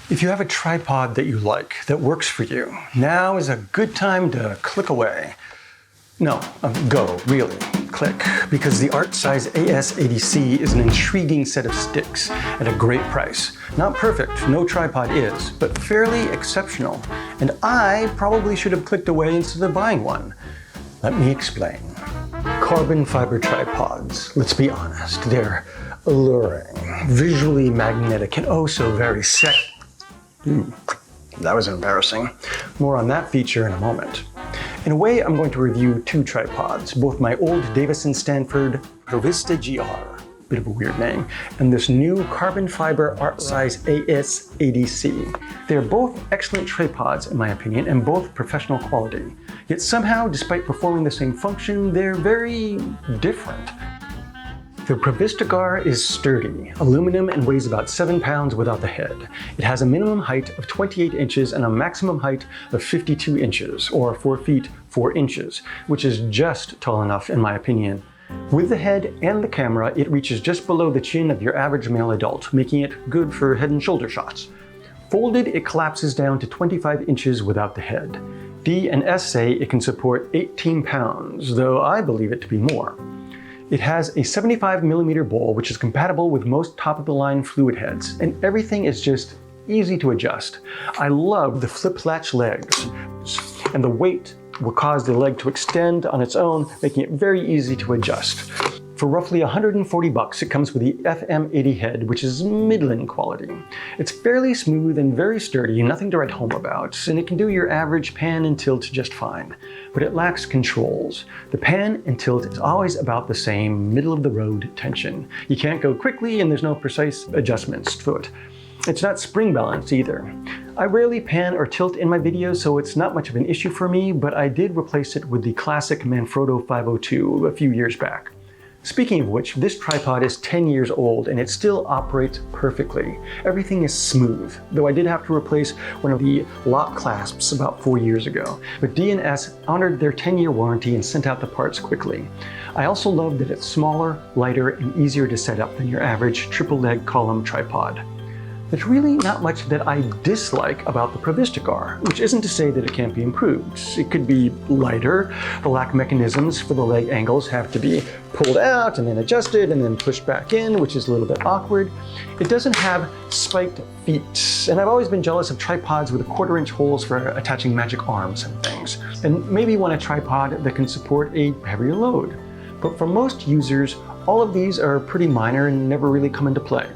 If you have a tripod that you like, that works for you, now is a good time to click away. No, go, really, click, because the Artcise AS ADC is an intriguing set of sticks at a great price. Not perfect, no tripod is, but fairly exceptional. And I probably should have clicked away instead of buying one. Let me explain. Carbon fiber tripods, let's be honest, they're alluring, visually magnetic, and oh so very that was embarrassing. More on that feature in a moment. In a way, I'm going to review two tripods, both my old Sanford Provista GR, bit of a weird name, and this new carbon fiber Artcise AS ADC. They're both excellent tripods in my opinion, and both professional quality. Yet somehow, despite performing the same function, they're very different. The Provista GR is sturdy, aluminum, and weighs about 7 pounds without the head. It has a minimum height of 28 inches and a maximum height of 52 inches, or 4 feet 4 inches, which is just tall enough in my opinion. With the head and the camera, it reaches just below the chin of your average male adult, making it good for head and shoulder shots. Folded, it collapses down to 25 inches without the head. D and S say it can support 18 pounds, though I believe it to be more. It has a 75mm bowl, which is compatible with most top-of-the-line fluid heads, and everything is just easy to adjust. I love the flip-latch legs, and the weight will cause the leg to extend on its own, making it very easy to adjust. For roughly $140, it comes with the FM80 head, which is middling quality. It's fairly smooth and very sturdy, nothing to write home about, and it can do your average pan and tilt just fine. But it lacks controls. The pan and tilt is always about the same middle-of-the-road tension. You can't go quickly and there's no precise adjustments to it. It's not spring balanced either. I rarely pan or tilt in my videos, so it's not much of an issue for me, but I did replace it with the classic Manfrotto 502 a few years back. Speaking of which, this tripod is 10 years old and it still operates perfectly. Everything is smooth, though I did have to replace one of the lock clasps about 4 years ago. But D&S honored their 10-year warranty and sent out the parts quickly. I also love that it's smaller, lighter, and easier to set up than your average triple leg column tripod. There's really not much that I dislike about the Provista GR, which isn't to say that it can't be improved. It could be lighter, the lack mechanisms for the leg angles have to be pulled out and then adjusted and then pushed back in, which is a little bit awkward. It doesn't have spiked feet, and I've always been jealous of tripods with 1/4-inch holes for attaching magic arms and things. And maybe want a tripod that can support a heavier load. But for most users, all of these are pretty minor and never really come into play.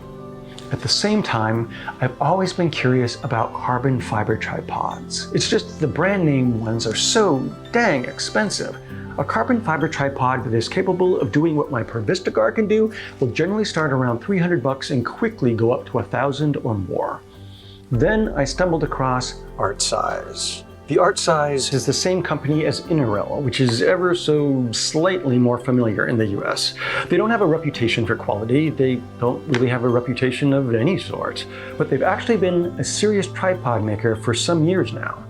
At the same time, I've always been curious about carbon fiber tripods. It's just the brand name ones are so dang expensive. A carbon fiber tripod that is capable of doing what my Provista GR can do will generally start around $300 and quickly go up to $1,000 or more. Then I stumbled across Artsize. The Artsize is the same company as Innerel, which is ever so slightly more familiar in the US. They don't have a reputation for quality, they don't really have a reputation of any sort, but they've actually been a serious tripod maker for some years now.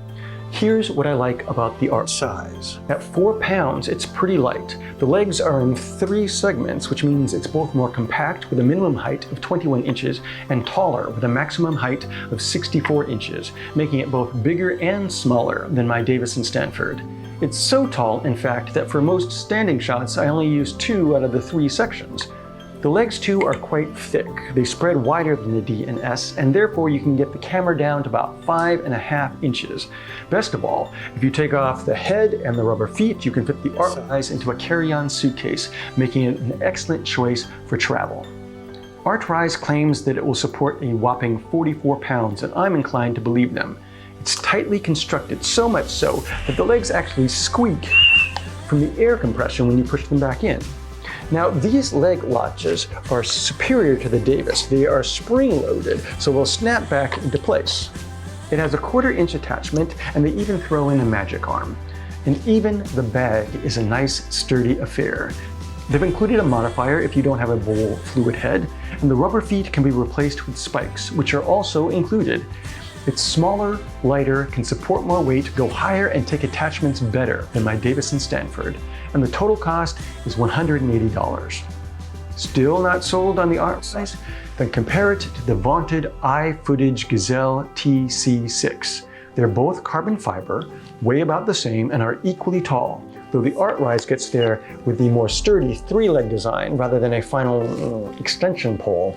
Here's what I like about the Artsize. At 4 pounds, it's pretty light. The legs are in 3 segments, which means it's both more compact with a minimum height of 21 inches and taller with a maximum height of 64 inches, making it both bigger and smaller than my Sanford. It's so tall, in fact, that for most standing shots, I only use 2 out of the 3 sections. The legs too are quite thick. They spread wider than the D and S, and therefore you can get the camera down to about 5.5 inches. Best of all, if you take off the head and the rubber feet, you can fit the Artsize into a carry-on suitcase, making it an excellent choice for travel. Artrise claims that it will support a whopping 44 pounds, and I'm inclined to believe them. It's tightly constructed, so much so that the legs actually squeak from the air compression when you push them back in. Now, these leg latches are superior to the Davis. They are spring-loaded, so they'll snap back into place. It has a 1/4-inch attachment, and they even throw in a magic arm. And even the bag is a nice, sturdy affair. They've included a modifier if you don't have a bowl fluid head, and the rubber feet can be replaced with spikes, which are also included. It's smaller, lighter, can support more weight, go higher, and take attachments better than my Sanford. And the total cost is $180. Still not sold on the Artsize? then compare it to the vaunted iFootage Gazelle TC6. They're both carbon fiber, weigh about the same, and are equally tall, though the Artrise gets there with the more sturdy 3-leg design rather than a final extension pole.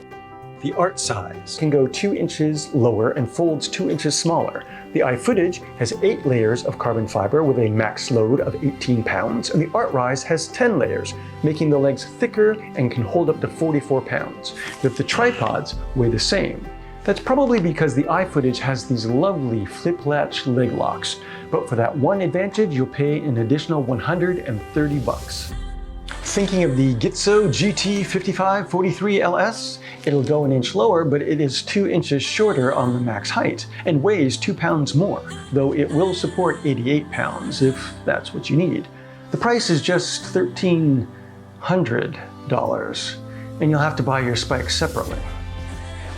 The Artsize can go 2 inches lower and folds 2 inches smaller. The iFootage has 8 layers of carbon fiber with a max load of 18 pounds, and the Artrise has 10 layers, making the legs thicker and can hold up to 44 pounds. Yet the tripods weigh the same. That's probably because the iFootage has these lovely flip-latch leg locks, but for that one advantage, you'll pay an additional $130. Thinking of the Gitzo GT5543LS, it'll go an inch lower, but it is 2 inches shorter on the max height and weighs 2 pounds more, though it will support 88 pounds if that's what you need. The price is just $1,300, and you'll have to buy your spikes separately.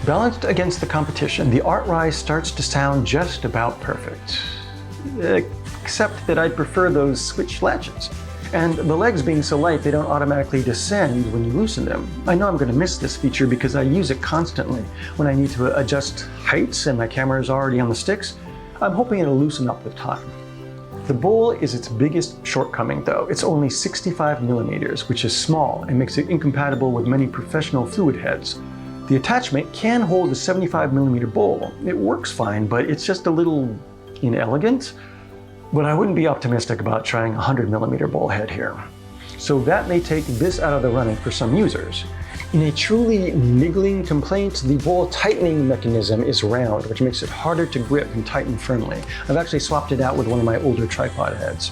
Balanced against the competition, the Artrise starts to sound just about perfect, except that I'd prefer those switch latches. And the legs being so light, they don't automatically descend when you loosen them. I know I'm going to miss this feature because I use it constantly when I need to adjust heights and my camera is already on the sticks. I'm hoping it'll loosen up with time. The bowl is its biggest shortcoming though. It's only 65 millimeters, which is small and makes it incompatible with many professional fluid heads. The attachment can hold a 75 millimeter bowl. It works fine, but it's just a little inelegant. But I wouldn't be optimistic about trying a 100 millimeter bowl head here. So that may take this out of the running for some users. In a truly niggling complaint, the bowl tightening mechanism is round, which makes it harder to grip and tighten firmly. I've actually swapped it out with one of my older tripod heads.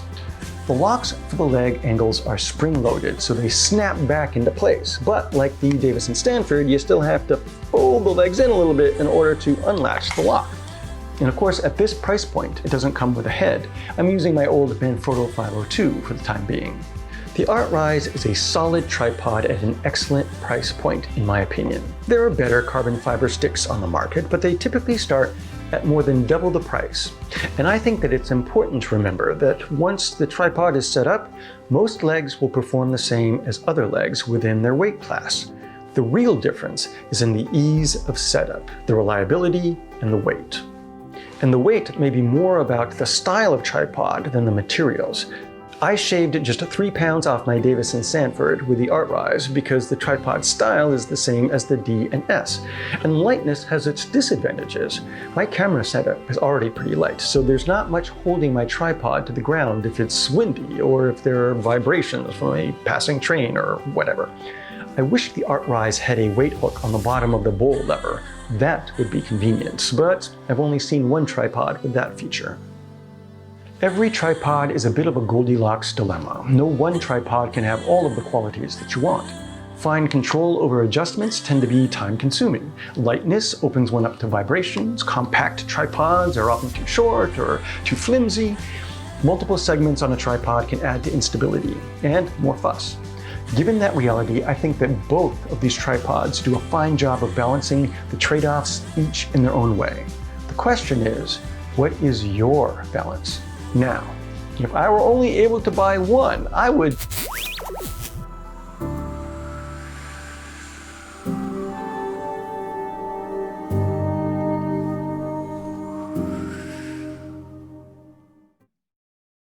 The locks for the leg angles are spring-loaded, so they snap back into place. But like the Davison Sanford, you still have to fold the legs in a little bit in order to unlatch the lock. And of course, at this price point, it doesn't come with a head. I'm using my old Manfrotto 502 for the time being. The Artrise is a solid tripod at an excellent price point, in my opinion. There are better carbon fiber sticks on the market, but they typically start at more than double the price. And I think that it's important to remember that once the tripod is set up, most legs will perform the same as other legs within their weight class. The real difference is in the ease of setup, the reliability, and the weight. And the weight may be more about the style of tripod than the materials. I shaved just 3 pounds off my Davison Sanford with the Artrise because the tripod style is the same as the D and S, and lightness has its disadvantages. My camera setup is already pretty light, so there's not much holding my tripod to the ground if it's windy or if there are vibrations from a passing train or whatever. I wish the Artrise had a weight hook on the bottom of the bowl lever. That would be convenient, but I've only seen one tripod with that feature. Every tripod is a bit of a Goldilocks dilemma. No one tripod can have all of the qualities that you want. Fine control over adjustments tend to be time-consuming. Lightness opens one up to vibrations. Compact tripods are often too short or too flimsy. Multiple segments on a tripod can add to instability and more fuss. Given that reality, I think that both of these tripods do a fine job of balancing the trade-offs, each in their own way. The question is, what is your balance? Now, if I were only able to buy one, I would